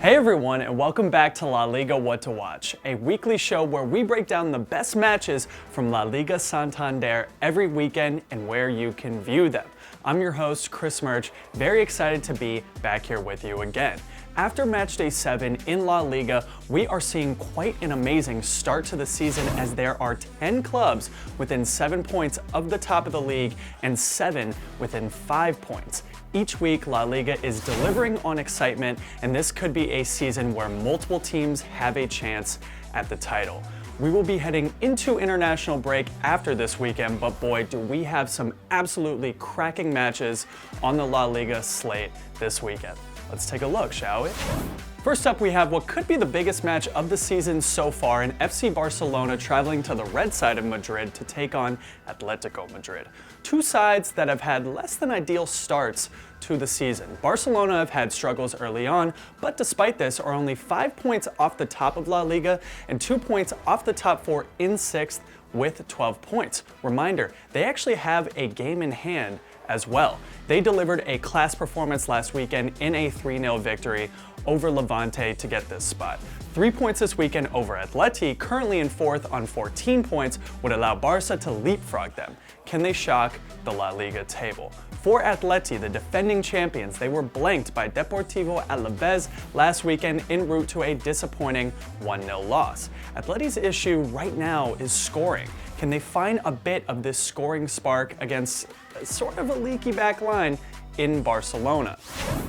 Hey everyone, and welcome back to La Liga What to Watch, a weekly show where we break down the best matches from La Liga Santander every weekend and where you can view them. I'm your host, Chris Murch, very excited to be back here with you again. After matchday 7 in La Liga, we are seeing quite an amazing start to the season as there are 10 clubs within 7 points of the top of the league and 7 within 5 points. Each week, La Liga is delivering on excitement, and this could be a season where multiple teams have a chance at the title. We will be heading into international break after this weekend, but boy, do we have some absolutely cracking matches on the La Liga slate this weekend. Let's take a look, shall we? First up, we have what could be the biggest match of the season so far in FC Barcelona traveling to the red side of Madrid to take on Atletico Madrid. Two sides that have had less than ideal starts to the season. Barcelona have had struggles early on, but despite this are only 5 points off the top of La Liga and 2 points off the top 4 in 6th with 12 points. Reminder, they actually have a game in hand as well. They delivered a class performance last weekend in a 3-0 victory over Levante to get this spot. 3 points this weekend over Atleti, currently in 4th on 14 points, would allow Barca to leapfrog them. Can they shock the La Liga table? For Atleti, the defending champions, they were blanked by Deportivo Alavés last weekend en route to a disappointing 1-0 loss. Atleti's issue right now is scoring. Can they find a bit of this scoring spark against sort of a leaky back line in Barcelona?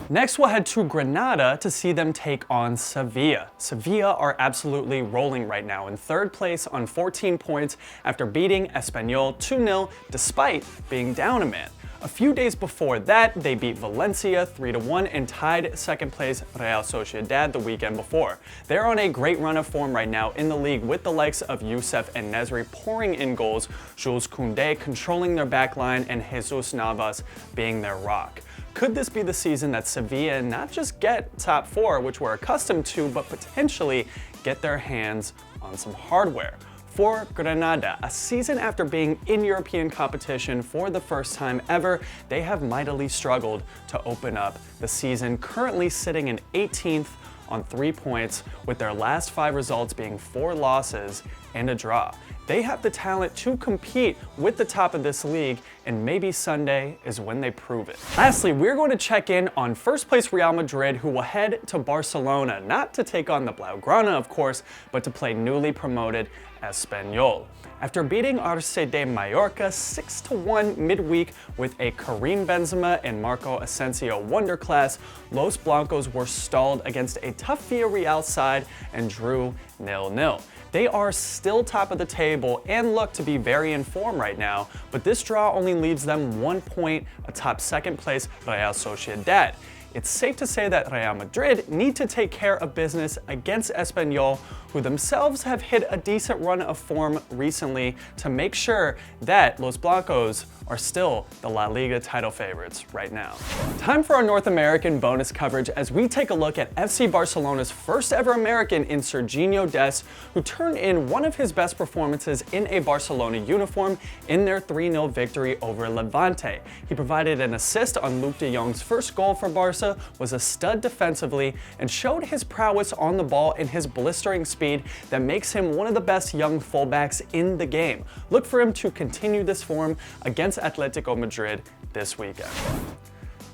Next, we'll head to Granada to see them take on Sevilla. Sevilla are absolutely rolling right now in 3rd place on 14 points after beating Espanyol 2-0 despite being down a man. A few days before that, they beat Valencia 3-1 and tied 2nd place Real Sociedad the weekend before. They're on a great run of form right now in the league with the likes of Youssef and Nesri pouring in goals, Jules Koundé controlling their backline, and Jesus Navas being their rock. Could this be the season that Sevilla not just get top 4, which we're accustomed to, but potentially get their hands on some hardware? For Granada, a season after being in European competition for the first time ever, they have mightily struggled to open up the season, currently sitting in 18th on 3 points, with their last 5 results being 4 losses and a draw. They have the talent to compete with the top of this league, and maybe Sunday is when they prove it. Lastly, we're going to check in on first place Real Madrid, who will head to Barcelona, not to take on the Blaugrana, of course, but to play newly promoted Espanyol. After beating Arce de Mallorca 6-1 midweek with a Karim Benzema and Marco Asensio wonder class, Los Blancos were stalled against a tough Villarreal side and drew 0-0. They are still top of the table and look to be very in form right now, but this draw only leaves them 1 point atop 2nd place Real Sociedad. It's safe to say that Real Madrid need to take care of business against Espanyol, who themselves have hit a decent run of form recently, to make sure that Los Blancos are still the La Liga title favorites right now. Time for our North American bonus coverage as we take a look at FC Barcelona's first ever American in Serginho Dest, who turned in one of his best performances in a Barcelona uniform in their 3-0 victory over Levante. He provided an assist on Luuk de Jong's first goal for Barca, was a stud defensively, and showed his prowess on the ball and his blistering speed that makes him one of the best young fullbacks in the game. Look for him to continue this form against Atletico Madrid this weekend.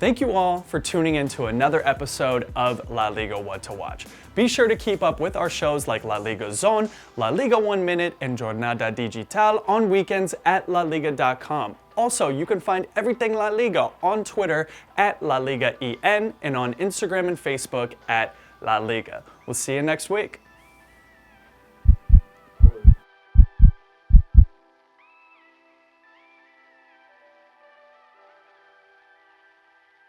Thank you all for tuning in to another episode of La Liga What to Watch. Be sure to keep up with our shows like La Liga Zone, La Liga 1 Minute, and Jornada Digital on weekends at laliga.com. Also, you can find everything La Liga on Twitter at LaLigaEN and on Instagram and Facebook at La Liga. We'll see you next week.